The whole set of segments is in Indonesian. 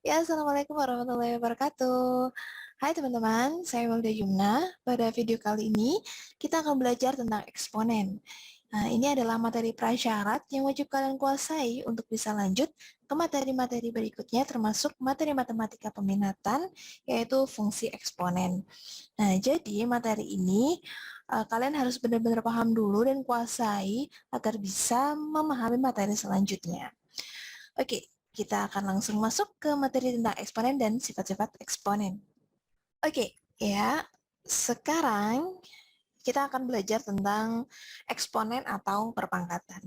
Ya, Assalamualaikum warahmatullahi wabarakatuh. Hai teman-teman, saya Wilda Yumna. Pada video kali ini, kita akan belajar tentang eksponen. Nah, ini adalah materi prasyarat yang wajib kalian kuasai untuk bisa lanjut ke materi-materi berikutnya, termasuk materi matematika peminatan, yaitu fungsi eksponen. Nah, jadi materi ini kalian harus benar-benar paham dulu dan kuasai agar bisa memahami materi selanjutnya. Oke, kita akan langsung masuk ke materi tentang eksponen dan sifat-sifat eksponen. Oke, ya. Sekarang kita akan belajar tentang eksponen atau perpangkatan.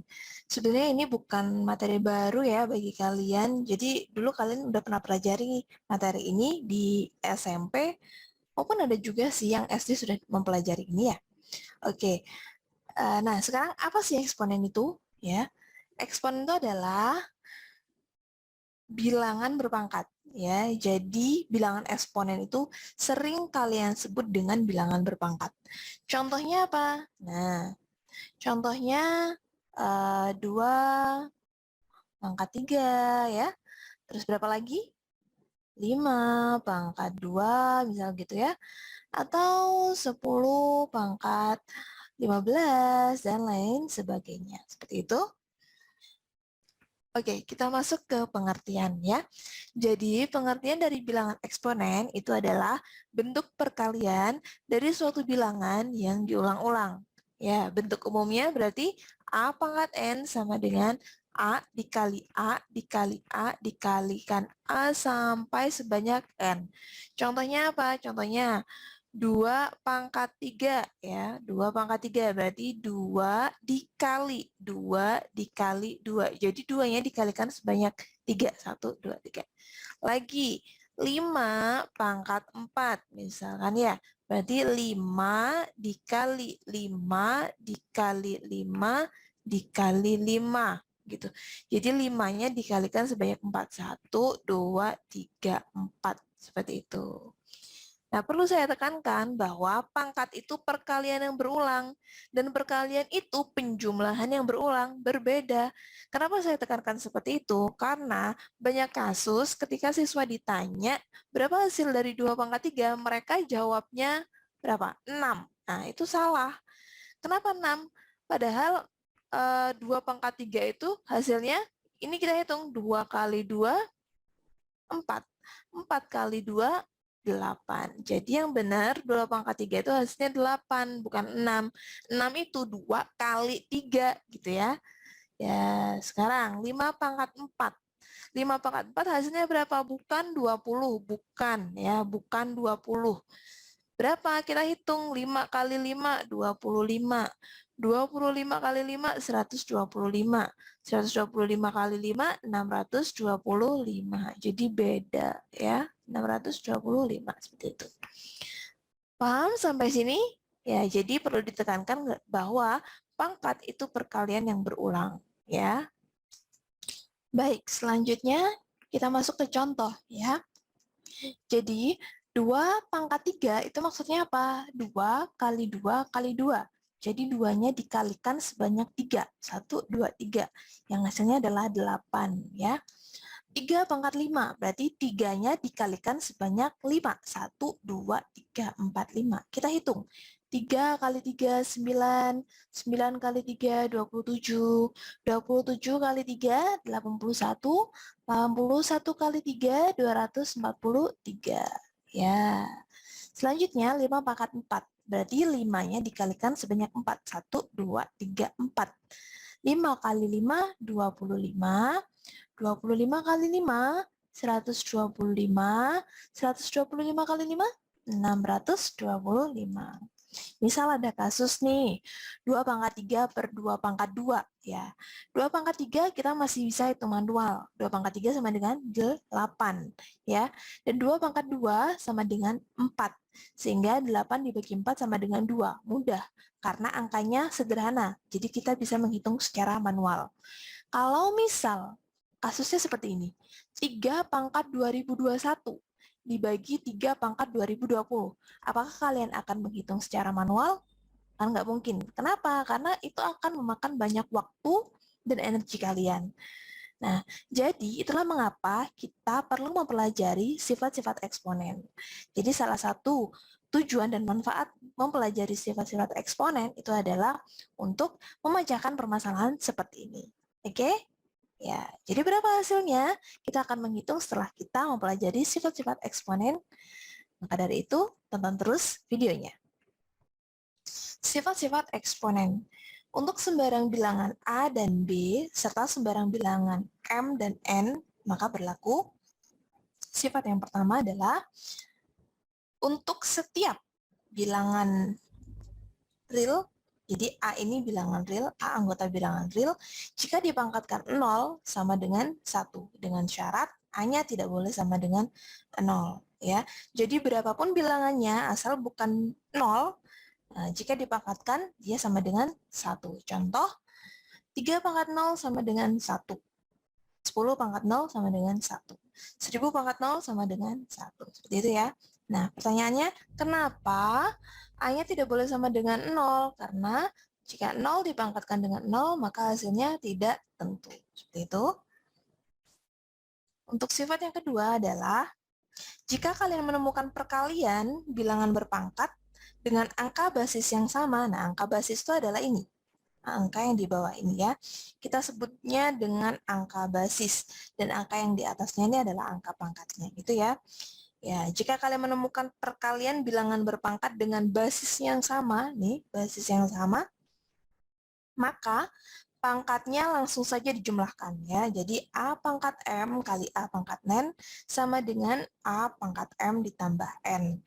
Sebenarnya ini bukan materi baru ya bagi kalian. Jadi dulu kalian udah pernah pelajari materi ini di SMP, maupun ada juga sih yang SD sudah mempelajari ini ya. Oke, nah sekarang apa sih eksponen itu? Ya, eksponen itu adalah bilangan berpangkat ya. Jadi bilangan eksponen itu sering kalian sebut dengan bilangan berpangkat. Contohnya apa? Nah, contohnya 2 pangkat 3 ya. Terus berapa lagi? 5 pangkat 2 misal gitu ya. Atau 10 pangkat 15 dan lain sebagainya. Seperti itu. Oke, kita masuk ke pengertian ya. Jadi, pengertian dari bilangan eksponen itu adalah bentuk perkalian dari suatu bilangan yang diulang-ulang. Ya, bentuk umumnya berarti A pangkat N sama dengan A dikali A dikali A dikalikan A sampai sebanyak N. Contohnya apa? Contohnya 2 pangkat 3 ya. 2 pangkat 3 berarti 2 dikali 2 dikali 2. Jadi 2-nya dikalikan sebanyak 3. 1, 2, 3. Lagi 5 pangkat 4 misalkan ya. Berarti 5 dikali 5 dikali 5 dikali 5 gitu. Jadi 5-nya dikalikan sebanyak 4. 1, 2, 3, 4. Seperti itu. Nah, perlu saya tekankan bahwa pangkat itu perkalian yang berulang, dan perkalian itu penjumlahan yang berulang, berbeda. Kenapa saya tekankan seperti itu? Karena banyak kasus ketika siswa ditanya berapa hasil dari 2 pangkat 3, mereka jawabnya berapa? 6. Nah, itu salah. Kenapa 6? Padahal 2 pangkat 3 itu hasilnya, ini kita hitung 2 kali 2, 4. 4 kali 2, 8. Jadi yang benar 2 pangkat 3 itu hasilnya 8, bukan 6. 6 itu 2 kali 3 gitu ya. Ya, sekarang 5 pangkat 4. 5 pangkat 4 hasilnya berapa? Bukan 20, bukan ya, bukan 20. Berapa? Kita hitung 5 kali 5, 25. 25 kali 5, 125. 125 kali 5, 625. Jadi beda ya, 625 seperti itu. Paham sampai sini? Ya, jadi perlu ditekankan bahwa pangkat itu perkalian yang berulang ya. Baik, selanjutnya kita masuk ke contoh ya. Jadi 2 pangkat 3 itu maksudnya apa? 2 kali 2 kali 2. Jadi 2-nya dikalikan sebanyak 3. 1, 2, 3. Yang hasilnya adalah 8 ya. 3 pangkat 5, berarti 3-nya dikalikan sebanyak 5. 1, 2, 3, 4, 5. Kita hitung. 3 kali 3, 9. 9 kali 3, 27. 27 kali 3, 81. 81 kali 3, 243. Ya. Selanjutnya 5 pangkat 4. Berarti 5-nya dikalikan sebanyak 4. 1, 2, 3, 4. 5 kali 5, 25. 25 kali 5, 125. 125 kali 5, 625. Misal ada kasus nih, 2 pangkat 3 per 2 pangkat 2 ya. 2 pangkat 3 kita masih bisa hitung manual. 2 pangkat 3 sama dengan 8 ya. Dan 2 pangkat 2 sama dengan 4. Sehingga 8 dibagi 4 sama dengan 2. Mudah, karena angkanya sederhana. Jadi kita bisa menghitung secara manual. Kalau misal kasusnya seperti ini, 3 pangkat 2021 dibagi 3 pangkat 2020. Apakah kalian akan menghitung secara manual? Kan nggak mungkin. Kenapa? Karena itu akan memakan banyak waktu dan energi kalian. Nah, jadi itulah mengapa kita perlu mempelajari sifat-sifat eksponen. Jadi salah satu tujuan dan manfaat mempelajari sifat-sifat eksponen itu adalah untuk memecahkan permasalahan seperti ini. Oke? Ya, jadi berapa hasilnya? Kita akan menghitung setelah kita mempelajari sifat-sifat eksponen. Maka dari itu, tonton terus videonya. Sifat-sifat eksponen. Untuk sembarang bilangan A dan B, serta sembarang bilangan M dan N, maka berlaku sifat yang pertama adalah untuk setiap bilangan real, jadi A ini bilangan real, A anggota bilangan real, jika dipangkatkan 0 sama dengan 1, dengan syarat A-nya tidak boleh sama dengan 0. Ya. Jadi berapapun bilangannya, asal bukan 0, nah, jika dipangkatkan, dia sama dengan 1. Contoh, 3 pangkat 0 sama dengan 1. 10 pangkat 0 sama dengan 1. 1000 pangkat 0 sama dengan 1. Seperti itu ya. Nah, pertanyaannya, kenapa A-nya tidak boleh sama dengan 0? Karena jika 0 dipangkatkan dengan 0, maka hasilnya tidak tentu. Seperti itu. Untuk sifat yang kedua adalah, jika kalian menemukan perkalian bilangan berpangkat dengan angka basis yang sama, nah angka basis itu adalah ini, angka yang di bawah ini ya, kita sebutnya dengan angka basis, dan angka yang di atasnya ini adalah angka pangkatnya, gitu ya. Ya, jika kalian menemukan perkalian bilangan berpangkat dengan basis yang sama, nih, basis yang sama, maka pangkatnya langsung saja dijumlahkan ya. Jadi A pangkat M kali A pangkat N sama dengan A pangkat M ditambah N.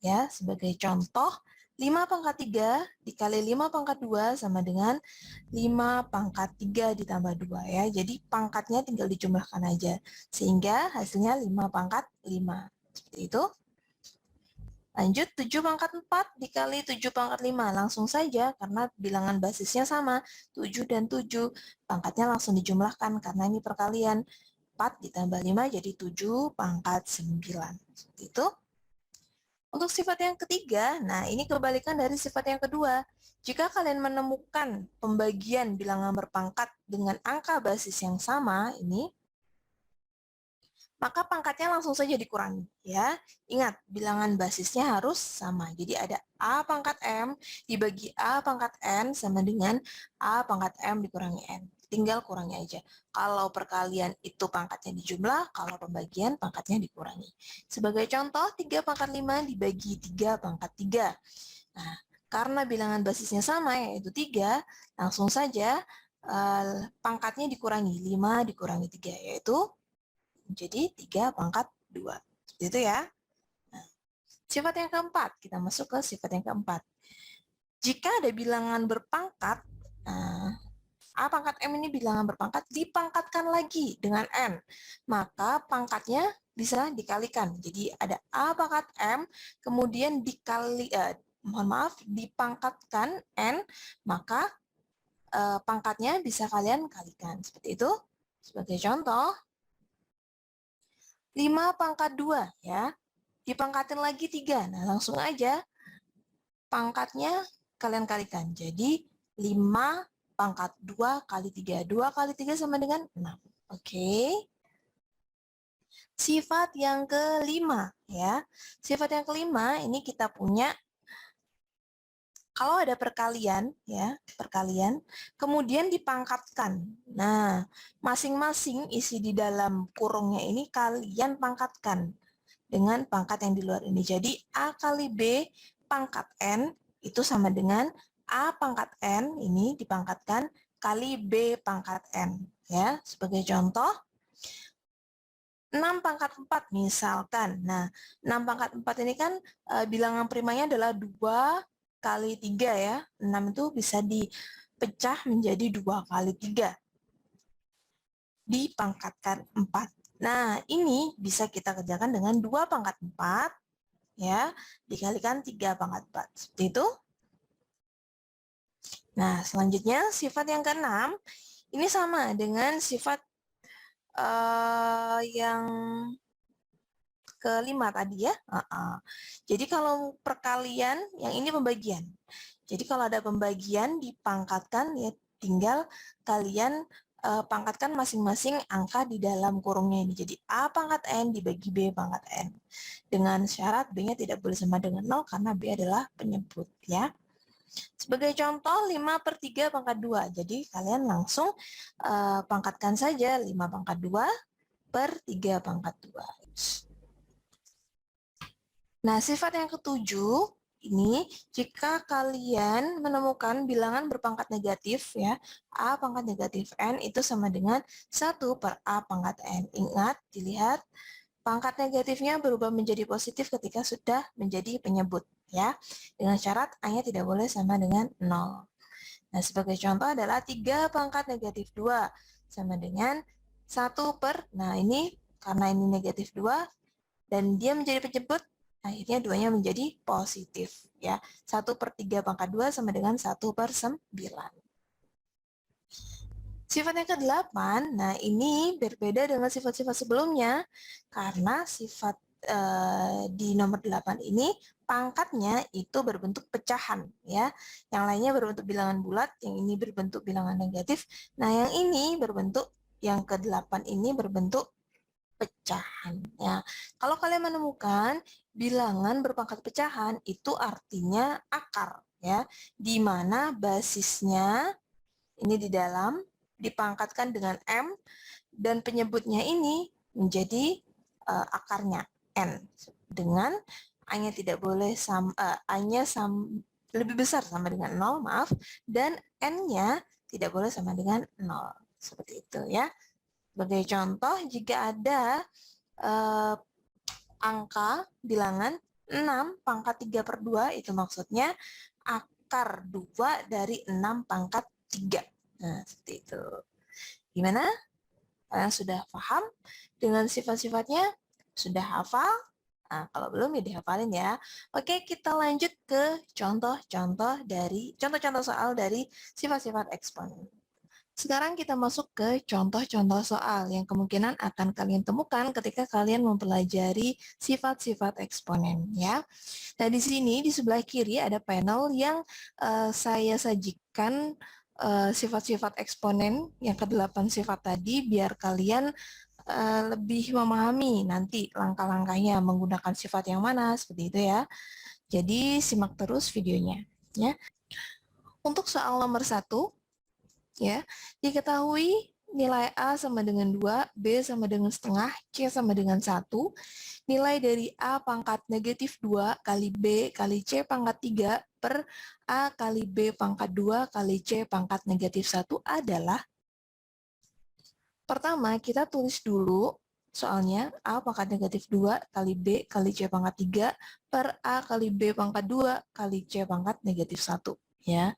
Ya, sebagai contoh, 5 pangkat 3 dikali 5 pangkat 2 sama dengan 5 pangkat 3 ditambah 2 ya. Jadi pangkatnya tinggal dijumlahkan aja. Sehingga hasilnya 5 pangkat 5. Seperti itu. Lanjut, 7 pangkat 4 dikali 7 pangkat 5. Langsung saja, karena bilangan basisnya sama, 7 dan 7. Pangkatnya langsung dijumlahkan, karena ini perkalian. 4 ditambah 5 jadi 7 pangkat 9. Seperti itu. Untuk sifat yang ketiga, nah ini kebalikan dari sifat yang kedua. Jika kalian menemukan pembagian bilangan berpangkat dengan angka basis yang sama, ini, maka pangkatnya langsung saja dikurangi. Ya, ingat, bilangan basisnya harus sama. Jadi ada A pangkat M dibagi A pangkat N sama dengan A pangkat M dikurangi N. Tinggal kurangi aja. Kalau perkalian itu pangkatnya dijumlah, kalau pembagian pangkatnya dikurangi. Sebagai contoh, 3 pangkat 5 dibagi 3 pangkat 3. Nah, karena bilangan basisnya sama, yaitu 3, langsung saja pangkatnya dikurangi. 5 dikurangi 3, yaitu jadi 3 pangkat 2. Seperti itu ya. Nah, sifat yang keempat, kita masuk ke sifat yang keempat. Jika ada bilangan berpangkat, A pangkat M ini bilangan berpangkat, dipangkatkan lagi dengan N. Maka pangkatnya bisa dikalikan. Jadi ada A pangkat M, kemudian dipangkatkan N, maka pangkatnya bisa kalian kalikan. Seperti itu. Sebagai contoh, 5 pangkat 2 ya. Dipangkatin lagi 3. Nah, langsung aja pangkatnya kalian kalikan. Jadi 5 pangkat 2 kali 3. 2 kali 3 sama dengan 6. Oke. Sifat yang kelima ya. Sifat yang kelima ini kita punya, kalau ada perkalian ya, perkalian, kemudian dipangkatkan. Nah, masing-masing isi di dalam kurungnya ini kalian pangkatkan dengan pangkat yang di luar ini. Jadi A kali B pangkat N itu sama dengan A pangkat N ini dipangkatkan kali B pangkat N. Ya, sebagai contoh, 6 pangkat 4 misalkan. Nah, 6 pangkat 4 ini kan bilangan primanya adalah 2 kali 3 ya. 6 itu bisa dipecah menjadi 2 kali 3. Dipangkatkan 4. Nah, ini bisa kita kerjakan dengan 2 pangkat 4 ya, dikalikan 3 pangkat 4. Seperti itu. Nah, selanjutnya sifat yang keenam, ini sama dengan sifat yang kelima tadi ya. Jadi kalau perkalian, yang ini pembagian. Jadi kalau ada pembagian dipangkatkan, ya tinggal kalian pangkatkan masing-masing angka di dalam kurungnya ini. Jadi A pangkat N dibagi B pangkat N. Dengan syarat B-nya tidak boleh sama dengan 0 karena B adalah penyebut ya. Sebagai contoh 5/3 pangkat 2. Jadi kalian langsung pangkatkan saja 5 pangkat 2 per 3 pangkat 2. Nah, sifat yang ketujuh ini jika kalian menemukan bilangan berpangkat negatif ya, A pangkat negatif N itu sama dengan 1 per A pangkat N. Ingat, dilihat pangkat negatifnya berubah menjadi positif ketika sudah menjadi penyebut ya. Dengan syarat A-nya tidak boleh sama dengan 0. Nah, sebagai contoh adalah 3 pangkat negatif 2 sama dengan 1 per, nah ini karena ini negatif 2 dan dia menjadi penyebut, akhirnya 2-nya menjadi positif ya. 1/3 pangkat 2 sama dengan 1/9. Sifat yang ke-8, nah ini berbeda dengan sifat-sifat sebelumnya karena sifat di nomor 8 ini pangkatnya itu berbentuk pecahan ya. Yang lainnya berbentuk bilangan bulat, yang ini berbentuk bilangan negatif. Nah, yang ini berbentuk yang ke-8 ini berbentuk pecahan ya. Kalau kalian menemukan bilangan berpangkat pecahan itu artinya akar ya, di mana basisnya ini di dalam dipangkatkan dengan M dan penyebutnya ini menjadi akarnya N dengan A-nya tidak boleh A-nya lebih besar sama dengan 0, maaf, dan N-nya tidak boleh sama dengan 0. Seperti itu ya. Sebagai contoh, jika ada angka bilangan 6 pangkat 3/2, itu maksudnya akar 2 dari 6 pangkat 3. Nah, seperti itu. Gimana? Kalian sudah paham dengan sifat-sifatnya? Sudah hafal? Nah, kalau belum ya dihafalin ya. Oke, kita lanjut ke contoh-contoh soal dari sifat-sifat eksponen. Sekarang kita masuk ke contoh-contoh soal yang kemungkinan akan kalian temukan ketika kalian mempelajari sifat-sifat eksponen ya. Nah, di sini di sebelah kiri ada panel yang saya sajikan sifat-sifat eksponen yang ke-8 sifat tadi biar kalian lebih memahami nanti langkah-langkahnya menggunakan sifat yang mana seperti itu ya. Jadi simak terus videonya ya. Untuk soal nomor 1 ya, diketahui nilai A sama dengan 2, B sama dengan setengah, C sama dengan 1. Nilai dari A pangkat negatif 2 kali B kali C pangkat 3 per A kali B pangkat 2 kali C pangkat negatif 1 adalah, pertama kita tulis dulu soalnya A pangkat negatif 2 kali B kali C pangkat 3 per A kali B pangkat 2 kali C pangkat negatif 1 ya.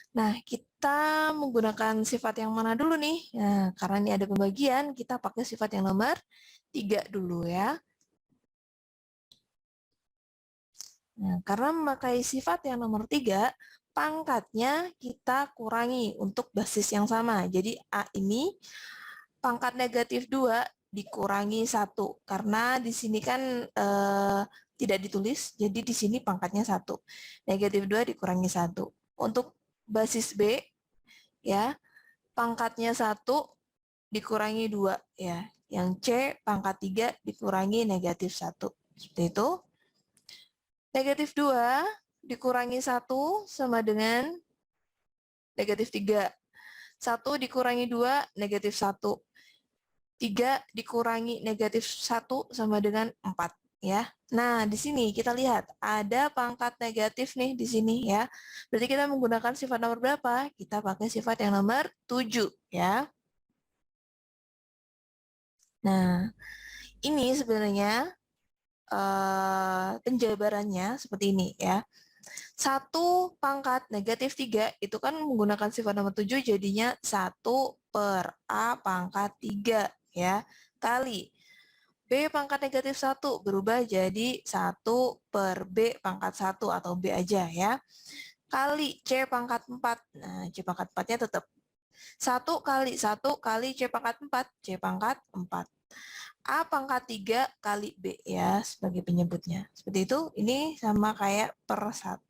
Nah, kita menggunakan sifat yang mana dulu nih? Nah, karena ini ada pembagian, kita pakai sifat yang nomor 3 dulu ya. Nah, karena memakai sifat yang nomor 3, pangkatnya kita kurangi untuk basis yang sama. Jadi A ini pangkat negatif 2 dikurangi 1. Karena di sini kan tidak ditulis, jadi di sini pangkatnya 1. Negatif 2 dikurangi 1. Untuk basis B, ya, pangkatnya 1 dikurangi 2 ya. Yang C pangkat 3 dikurangi negatif 1. Seperti itu. Negatif 2 dikurangi 1 sama dengan negatif 3. 1 dikurangi 2 negatif 1. 3 dikurangi negatif 1 sama dengan 4 ya. Nah, di sini kita lihat ada pangkat negatif nih di sini ya. Berarti kita menggunakan sifat nomor berapa? Kita pakai sifat yang nomor 7 ya. Nah, ini sebenarnya penjabarannya seperti ini ya. 1 pangkat negatif 3 itu kan menggunakan sifat nomor 7 jadinya 1 per A pangkat 3 ya. Kali B pangkat negatif 1 berubah jadi 1 per B pangkat 1 atau B aja ya. Kali C pangkat 4. Nah, C pangkat 4-nya tetap 1 kali 1 kali C pangkat 4, C pangkat 4. A pangkat 3 kali B ya sebagai penyebutnya. Seperti itu, ini sama kayak per 1.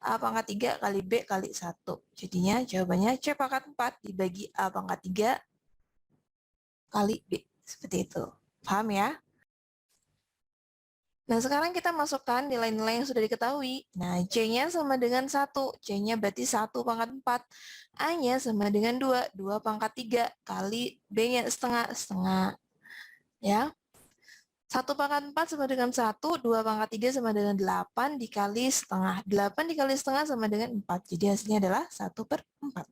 A pangkat 3 kali B kali 1. Jadinya jawabannya C pangkat 4 dibagi A pangkat 3 kali B. Seperti itu. Paham ya? Nah, sekarang kita masukkan nilai-nilai yang sudah diketahui. Nah, C-nya sama dengan 1. C-nya berarti 1 pangkat 4. A-nya sama dengan 2. 2 pangkat 3 kali B-nya setengah. Ya. 1 pangkat 4 sama dengan 1. 2 pangkat 3 sama dengan 8 dikali setengah. 8 dikali setengah sama dengan 4. Jadi hasilnya adalah 1 per 4.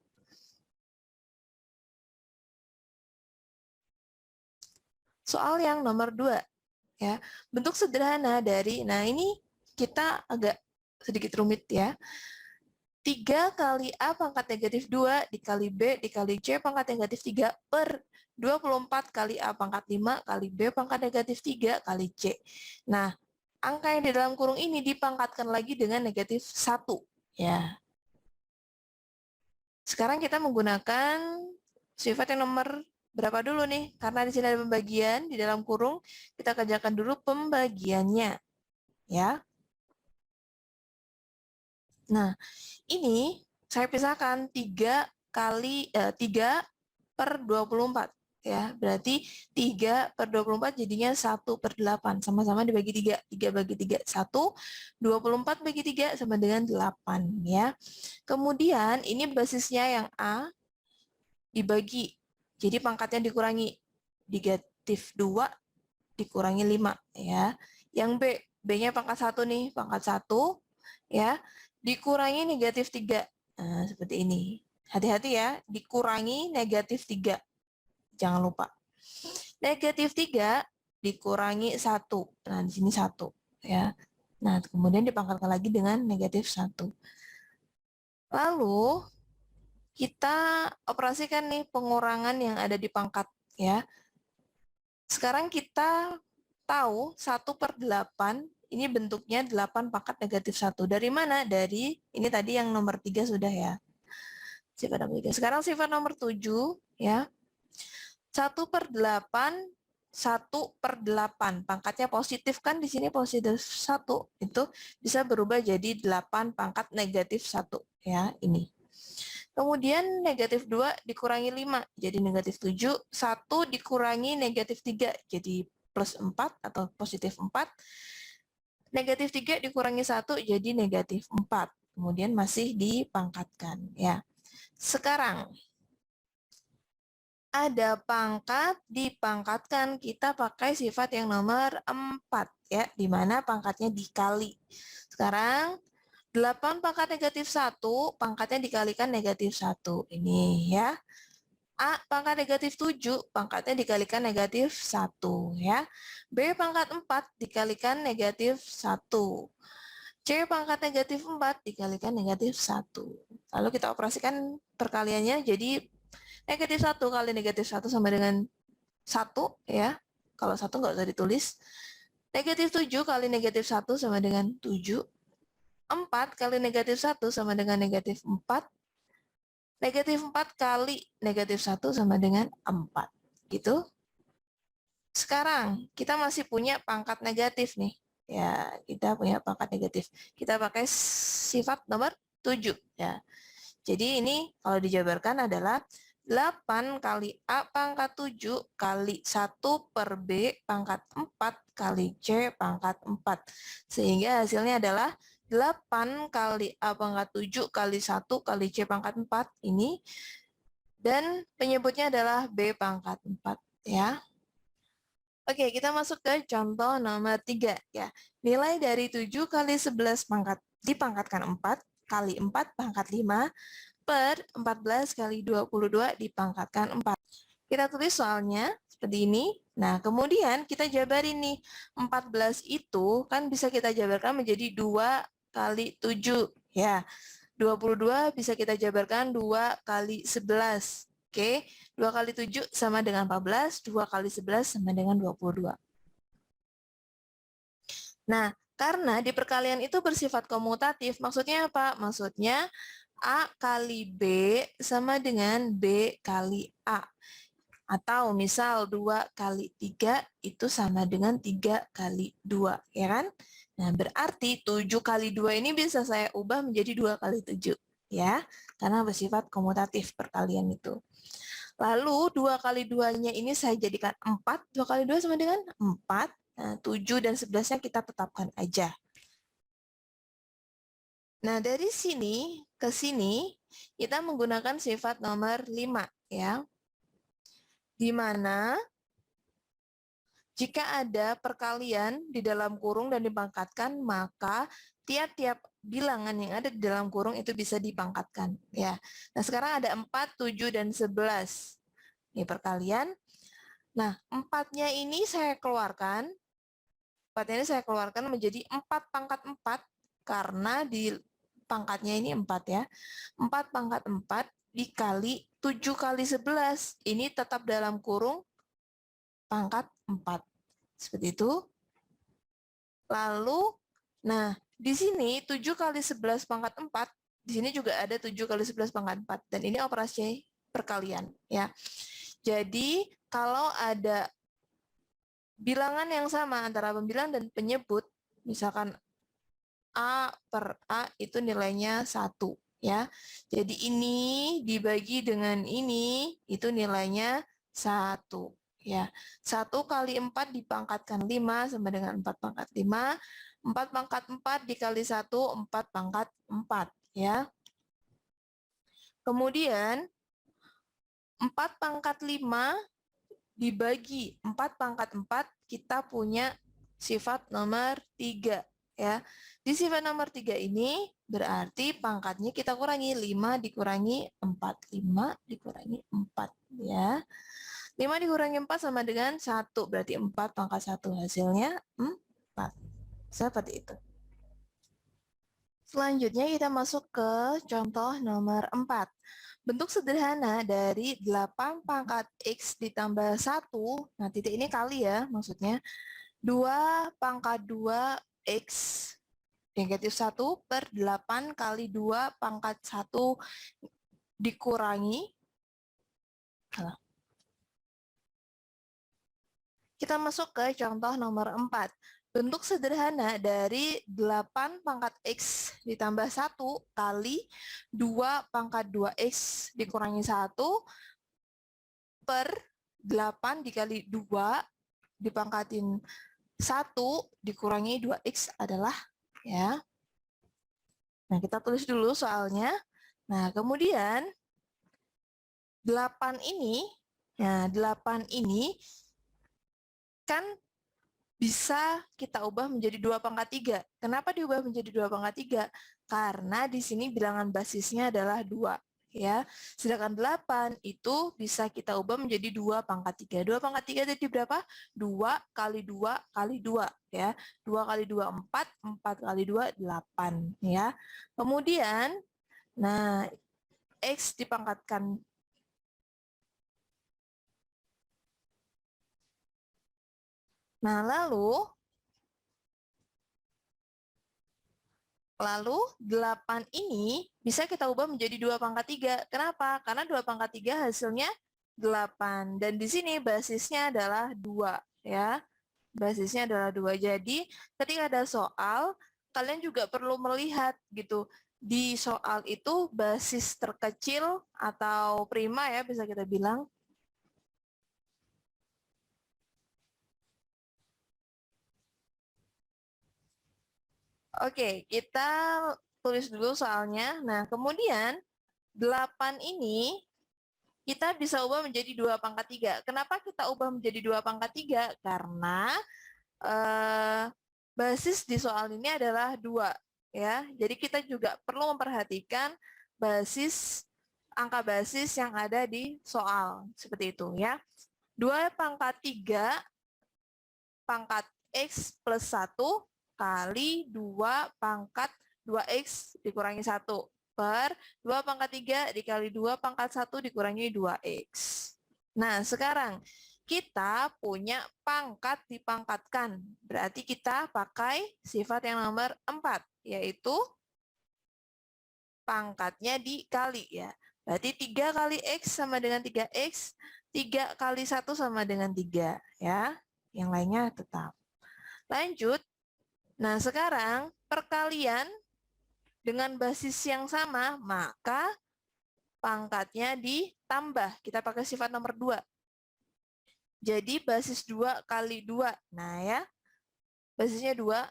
Soal yang nomor 2. Ya, bentuk sederhana dari, nah ini kita agak sedikit rumit ya. 3 kali A pangkat negatif 2 dikali B dikali C pangkat negatif 3 per 24 kali A pangkat 5 kali B pangkat negatif 3 kali C. Nah, angka yang di dalam kurung ini dipangkatkan lagi dengan negatif 1. Ya. Sekarang kita menggunakan sifat yang nomor berapa dulu nih? Karena di sini ada pembagian di dalam kurung, kita kerjakan dulu pembagiannya. Ya. Nah, ini saya pisahkan 3 per 24. Ya, berarti 3 per 24 jadinya 1 per 8. Sama-sama dibagi 3. 3 bagi 3, 1. 24 bagi 3 sama dengan 8. Ya. Kemudian, ini basisnya yang A dibagi. Jadi pangkatnya dikurangi. Negatif 2 dikurangi 5. Ya. Yang B, B-nya pangkat 1 nih. Pangkat 1. Ya. Dikurangi negatif 3. Nah, seperti ini. Hati-hati ya, dikurangi negatif 3. Jangan lupa. Negatif 3 dikurangi 1. Nah, di sini 1. Ya. Nah, kemudian dipangkatkan lagi dengan negatif 1. Lalu, kita operasikan nih pengurangan yang ada di pangkat. Ya. Sekarang kita tahu 1 per 8 ini bentuknya 8 pangkat negatif 1. Dari mana? Dari, ini tadi yang nomor 3 sudah ya. Sifat nomor 3. Sekarang sifat nomor 7, ya. 1 per 8, 1 per 8. Pangkatnya positif kan, di sini positif 1. Itu bisa berubah jadi 8 pangkat negatif 1. Ya, ini. Kemudian negatif 2 dikurangi 5, jadi negatif 7. 1 dikurangi negatif 3, jadi plus 4 atau positif 4. Negatif 3 dikurangi 1 jadi negatif 4. Kemudian masih dipangkatkan. Ya. Sekarang, ada pangkat, dipangkatkan. Kita pakai sifat yang nomor 4. Ya, di mana pangkatnya dikali. Sekarang, 8 pangkat negatif 1, pangkatnya dikalikan negatif 1. Ini ya. A pangkat negatif 7, pangkatnya dikalikan negatif 1. Ya. B pangkat 4 dikalikan negatif 1. C pangkat negatif 4 dikalikan negatif 1. Lalu kita operasikan perkaliannya jadi negatif 1 kali negatif 1 sama dengan 1. Ya. Kalau 1 nggak usah ditulis. Negatif 7 kali negatif 1 sama dengan 7. 4 kali negatif 1 sama dengan negatif 4. Negatif 4 kali negatif 1 sama dengan 4. Gitu. Sekarang, kita masih punya pangkat negatif nih. Ya, kita punya pangkat negatif. Kita pakai sifat nomor 7. Ya. Jadi ini kalau dijabarkan adalah 8 kali A pangkat 7 kali 1 per B pangkat 4 kali C pangkat 4. Sehingga hasilnya adalah 8 kali A pangkat 7 kali 1 kali C pangkat 4 ini. Dan penyebutnya adalah B pangkat 4. Ya. Oke, kita masuk ke contoh nomor 3. Ya. Nilai dari 7 kali 11 pangkat dipangkatkan 4 kali 4 pangkat 5 per 14 kali 22 dipangkatkan 4. Kita tulis soalnya seperti ini. Nah, kemudian kita jabarin nih. 14 itu kan bisa kita jabarkan menjadi 2 kali 7. Ya, 22 bisa kita jabarkan 2 kali 11. Oke, 2 kali 7 sama dengan 14, 2 kali 11 sama dengan 22. Nah, karena di perkalian itu bersifat komutatif, maksudnya apa? Maksudnya A kali B sama dengan B kali A. Atau misal 2 kali 3 itu sama dengan 3 kali 2, ya kan? Nah, berarti 7 kali 2 ini bisa saya ubah menjadi 2 kali 7, ya. Karena bersifat komutatif perkalian itu. Lalu 2 kali 2-nya ini saya jadikan 4. 2 kali 2 sama dengan 4. Nah, 7 dan 11-nya kita tetapkan aja. Nah, dari sini ke sini, kita menggunakan sifat nomor 5, ya. Di mana jika ada perkalian di dalam kurung dan dipangkatkan, maka tiap-tiap bilangan yang ada di dalam kurung itu bisa dipangkatkan. Ya. Nah, sekarang ada 4, 7, dan 11. Ini perkalian. Nah, 4-nya ini saya keluarkan. 4-nya ini saya keluarkan menjadi 4 pangkat 4, karena di pangkatnya ini 4 ya. 4 pangkat 4 dikali 7 kali 11. Ini tetap dalam kurung pangkat 4. Seperti itu. Lalu, nah, di sini 7 kali 11 pangkat 4, di sini juga ada 7 kali 11 pangkat 4. Dan ini operasi perkalian. Ya. Jadi, kalau ada bilangan yang sama antara pembilang dan penyebut, misalkan A per A itu nilainya 1. Ya. Jadi ini dibagi dengan ini, itu nilainya 1. Ya, 1 kali 4 dipangkatkan 5 sama dengan 4 pangkat 5. 4 pangkat 4 dikali 1, 4 pangkat 4. Ya. Kemudian, 4 pangkat 5 dibagi 4 pangkat 4, kita punya sifat nomor 3. Ya. Di sifat nomor 3 ini, berarti pangkatnya kita kurangi. 5 dikurangi 4. 5 dikurangi 4. Ya. 5 dikurangi 4 sama dengan 1, berarti 4 pangkat 1 hasilnya 4. Seperti itu. Selanjutnya kita masuk ke contoh nomor 4. Bentuk sederhana dari 8 pangkat X ditambah 1, nah titik ini kali ya maksudnya, 2 pangkat 2 X negatif 1 per 8 kali 2 pangkat 1 dikurangi, kita masuk ke contoh nomor 4. Bentuk sederhana dari 8 pangkat X ditambah 1 kali 2 pangkat 2X dikurangi 1 per 8 dikali 2 dipangkatin 1 dikurangi 2X adalah, ya. Nah, kita tulis dulu soalnya. Nah, kemudian 8 ini, nah 8 ini kan bisa kita ubah menjadi 2 pangkat 3. Kenapa diubah menjadi 2 pangkat 3? Karena di sini bilangan basisnya adalah 2. Ya. Sedangkan 8 itu bisa kita ubah menjadi 2 pangkat 3. 2 pangkat 3 jadi berapa? 2 kali 2 kali 2. Ya. 2 kali 2, 4. 4 kali 2, 8. Ya. Kemudian, nah, X dipangkatkan Nah, lalu 8 ini bisa kita ubah menjadi 2 pangkat 3. Kenapa? Karena 2 pangkat 3 hasilnya 8. Dan di sini basisnya adalah 2. Ya. Basisnya adalah 2. Jadi, ketika ada soal, kalian juga perlu melihat gitu. Di soal itu basis terkecil atau prima ya bisa kita bilang. Oke, kita tulis dulu soalnya. Nah, kemudian 8 ini kita bisa ubah menjadi 2 pangkat 3. Kenapa kita ubah menjadi 2 pangkat 3? Karena basis di soal ini adalah 2. Ya. Jadi kita juga perlu memperhatikan angka basis yang ada di soal. Seperti itu ya. 2 pangkat 3 pangkat X plus 1 kali 2 pangkat 2X dikurangi 1 per 2 pangkat 3 dikali 2 pangkat 1 dikurangi 2X. Nah, sekarang kita punya pangkat dipangkatkan. Berarti kita pakai sifat yang nomor 4, yaitu pangkatnya dikali ya. Berarti 3 kali X sama dengan 3X 3 kali 1 sama dengan 3, ya. Yang lainnya tetap. Lanjut. Nah, sekarang perkalian dengan basis yang sama, maka pangkatnya ditambah. Kita pakai sifat nomor 2. Jadi basis 2 kali 2. Nah ya, basisnya 2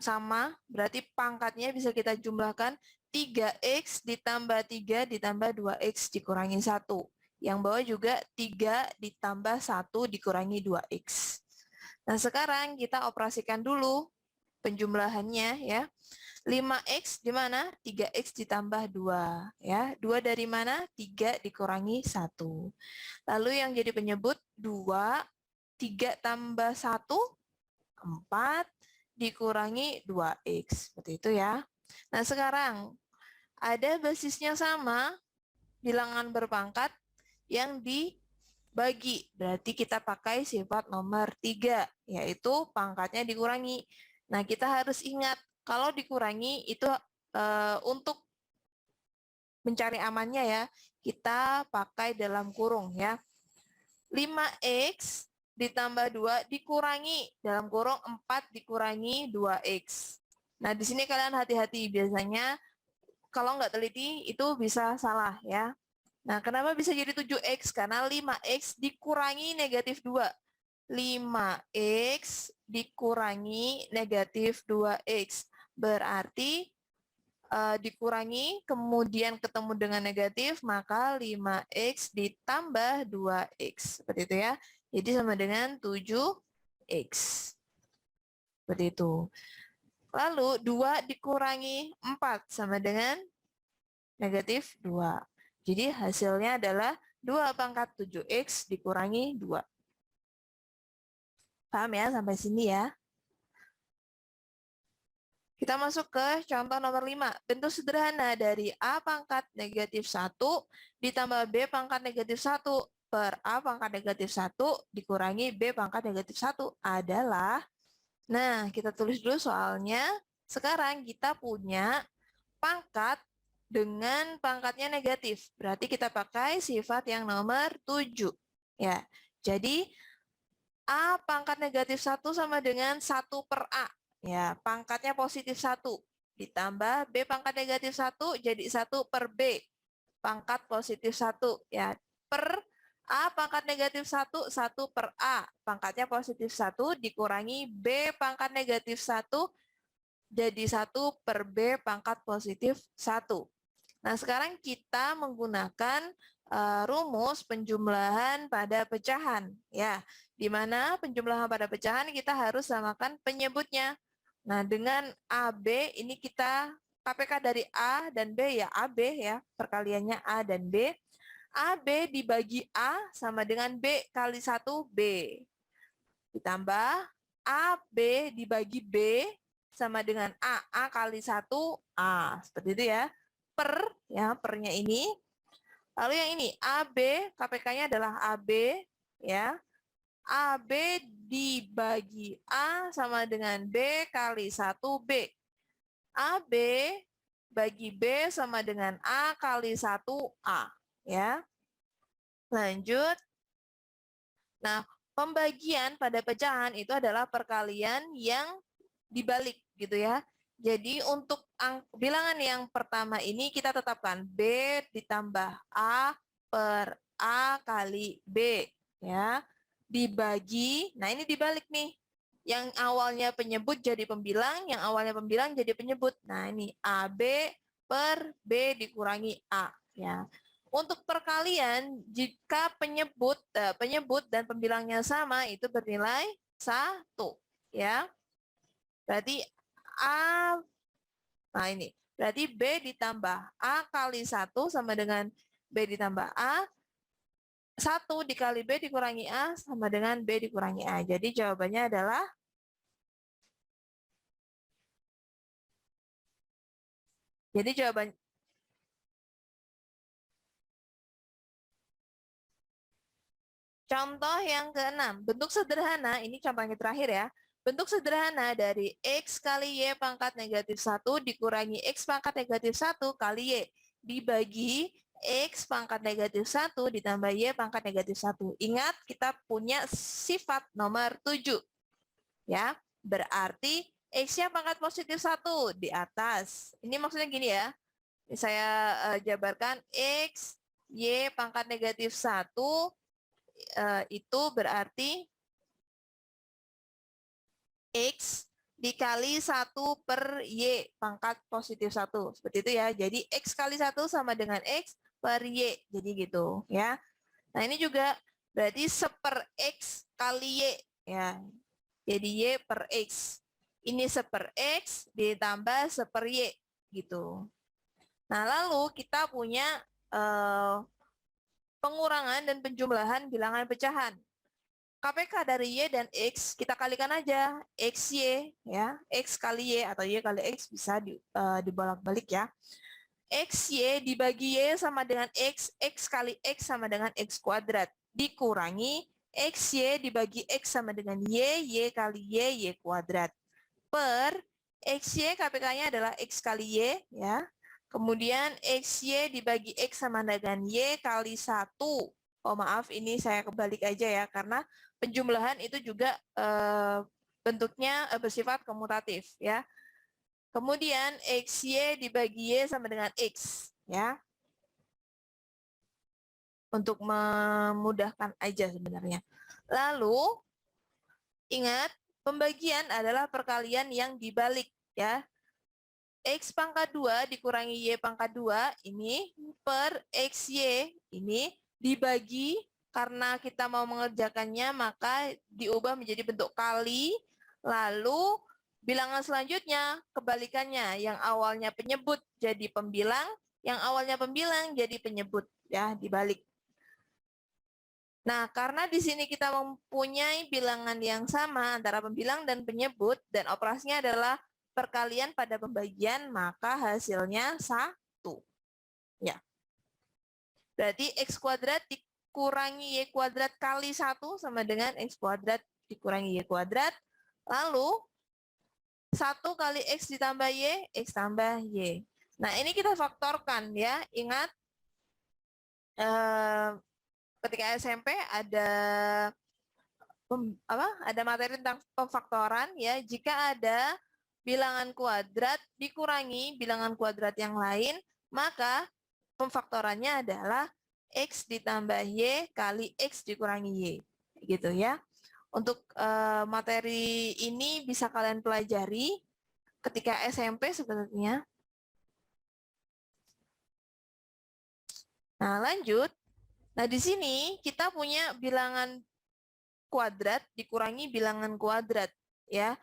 sama, berarti pangkatnya bisa kita jumlahkan 3x ditambah 3 ditambah 2x dikurangi 1. Yang bawah juga 3 ditambah 1 dikurangi 2x. Nah sekarang kita operasikan dulu penjumlahannya ya. 5x di mana? 3x ditambah 2. Ya. 2 dari mana? 3 dikurangi 1. Lalu yang jadi penyebut 2, 3 tambah 1, 4, dikurangi 2x. Seperti itu ya. Nah sekarang, ada basisnya sama, bilangan berpangkat yang dibagi. Berarti kita pakai sifat nomor 3, yaitu pangkatnya dikurangi. Nah kita harus ingat, kalau dikurangi itu untuk mencari amannya ya, kita pakai dalam kurung ya. 5x ditambah 2 dikurangi dalam kurung 4 dikurangi 2x. Nah, di sini kalian hati-hati, biasanya kalau nggak teliti itu bisa salah ya. Nah, kenapa bisa jadi 7x? Karena 5x dikurangi negatif 2. 5x dikurangi negatif 2x. Berarti dikurangi, kemudian ketemu dengan negatif, maka 5x ditambah 2x. Seperti itu ya. Jadi sama dengan 7x. Seperti itu. Lalu 2 dikurangi 4 sama dengan negatif 2. Jadi hasilnya adalah 2 pangkat 7x dikurangi 2. Paham ya sampai sini ya? Kita masuk ke contoh nomor 5. Bentuk sederhana dari A pangkat negatif 1 ditambah B pangkat negatif 1 per A pangkat negatif 1 dikurangi B pangkat negatif 1 adalah, nah kita tulis dulu soalnya, sekarang kita punya pangkat dengan pangkatnya negatif. Berarti kita pakai sifat yang nomor 7. Ya, jadi A pangkat negatif 1 sama dengan 1 per A. Ya, pangkatnya positif 1. Ditambah B pangkat negatif 1 jadi 1 per B. Pangkat positif 1. Ya, per A pangkat negatif 1, 1 per A. Pangkatnya positif 1 dikurangi B pangkat negatif 1 jadi 1 per B pangkat positif 1. Nah, sekarang kita menggunakan rumus penjumlahan pada pecahan. Ya, di mana penjumlahan pada pecahan kita harus samakan penyebutnya. Nah, dengan AB ini kita KPK dari A dan B ya, AB ya, perkaliannya A dan B. AB dibagi A sama dengan B kali 1 B. Ditambah AB dibagi B sama dengan A kali 1 A. Seperti itu ya. Ya, pernya ini. Lalu yang ini, AB, KPK-nya adalah AB ya. AB dibagi A sama dengan B kali 1B. AB bagi B sama dengan A kali 1A. Ya. Lanjut. Nah, pembagian pada pecahan itu adalah perkalian yang dibalik gitu ya. Jadi untuk bilangan yang pertama ini kita tetapkan B ditambah A per A kali B. Ya. Dibagi, nah ini dibalik nih. Yang awalnya penyebut jadi pembilang, yang awalnya pembilang jadi penyebut. Nah ini AB per B dikurangi A. Ya. Untuk perkalian, jika penyebut dan pembilangnya sama, itu bernilai 1. Ya. Berarti A, nah ini, berarti B ditambah A kali 1 sama dengan B ditambah A. 1 dikali B dikurangi A sama dengan B dikurangi A. Jadi jawabannya adalah contoh yang ke-6. Bentuk sederhana, ini contohnya terakhir ya. Bentuk sederhana dari X kali Y pangkat negatif 1 dikurangi X pangkat negatif 1 kali Y dibagi X pangkat negatif 1 ditambah Y pangkat negatif 1. Ingat, kita punya sifat nomor 7. Ya, berarti X-nya pangkat positif 1 di atas. Ini maksudnya gini ya. Saya jabarkan X, Y pangkat negatif 1 itu berarti X dikali 1 per Y pangkat positif 1. Seperti itu ya. Jadi X kali 1 sama dengan X per Y. Jadi gitu ya. Nah ini juga berarti seper X kali Y. Ya. Jadi Y per X. Ini seper X ditambah seper Y. Gitu. Nah lalu kita punya pengurangan dan penjumlahan bilangan pecahan. KPK dari Y dan X kita kalikan aja, XY ya, X kali Y atau Y kali X bisa dibolak-balik ya. XY dibagi Y sama dengan X kali X sama dengan X kuadrat, dikurangi XY dibagi X sama dengan Y kali Y kuadrat, per XY KPK-nya adalah X kali Y ya, kemudian XY dibagi X sama dengan Y kali 1. Oh maaf, ini saya kebalik aja ya, karena penjumlahan itu juga bentuknya bersifat komutatif ya. Kemudian XY dibagi Y sama dengan X ya. Untuk memudahkan aja sebenarnya. Lalu ingat, pembagian adalah perkalian yang dibalik ya. X pangkat 2 dikurangi Y pangkat 2 ini per XY ini dibagi, karena kita mau mengerjakannya maka diubah menjadi bentuk kali, lalu bilangan selanjutnya kebalikannya, yang awalnya penyebut jadi pembilang, yang awalnya pembilang jadi penyebut ya, dibalik. Nah, karena di sini kita mempunyai bilangan yang sama antara pembilang dan penyebut dan operasinya adalah perkalian pada pembagian, maka hasilnya 1. Ya. Berarti X kuadrat dikurangi Y kuadrat kali 1 sama dengan X kuadrat dikurangi Y kuadrat. Lalu 1 kali X ditambah Y, X tambah Y. Nah, ini kita faktorkan ya. Ingat, ketika SMP ada materi tentang pemfaktoran ya. Jika ada bilangan kuadrat dikurangi bilangan kuadrat yang lain, maka pemfaktorannya adalah X ditambah Y kali X dikurangi Y. Gitu ya. Untuk materi ini bisa kalian pelajari ketika SMP sebenarnya. Nah, lanjut. Nah, di sini kita punya bilangan kuadrat dikurangi bilangan kuadrat ya.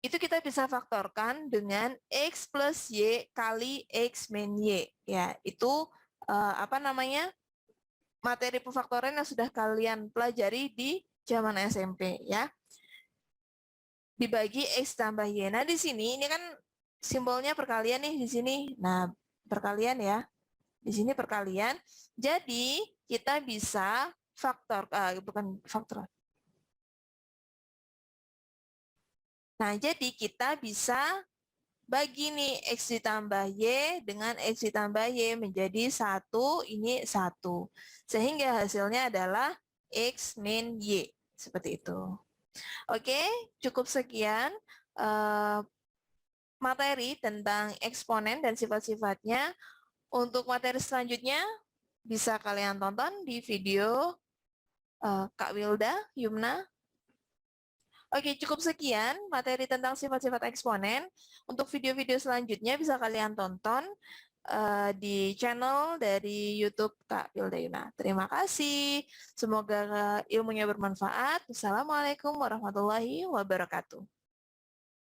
Itu kita bisa faktorkan dengan X plus Y kali X min Y. Ya, itu materi pemfaktoran yang sudah kalian pelajari di zaman SMP ya. Dibagi X tambah Y. Nah, di sini ini kan simbolnya perkalian nih di sini. Nah, perkalian ya. Di sini perkalian. Jadi, kita bisa Nah, jadi kita bisa bagi nih X ditambah Y dengan X ditambah Y menjadi 1, ini 1. Sehingga hasilnya adalah X min Y. Seperti itu. Oke, cukup sekian materi tentang eksponen dan sifat-sifatnya. Untuk materi selanjutnya bisa kalian tonton di video Kak Wilda, Yumna. Oke, cukup sekian materi tentang sifat-sifat eksponen. Untuk video-video selanjutnya bisa kalian tonton di channel dari YouTube Kak Wilda Yumna. Terima kasih. Semoga ilmunya bermanfaat. Wassalamualaikum warahmatullahi wabarakatuh.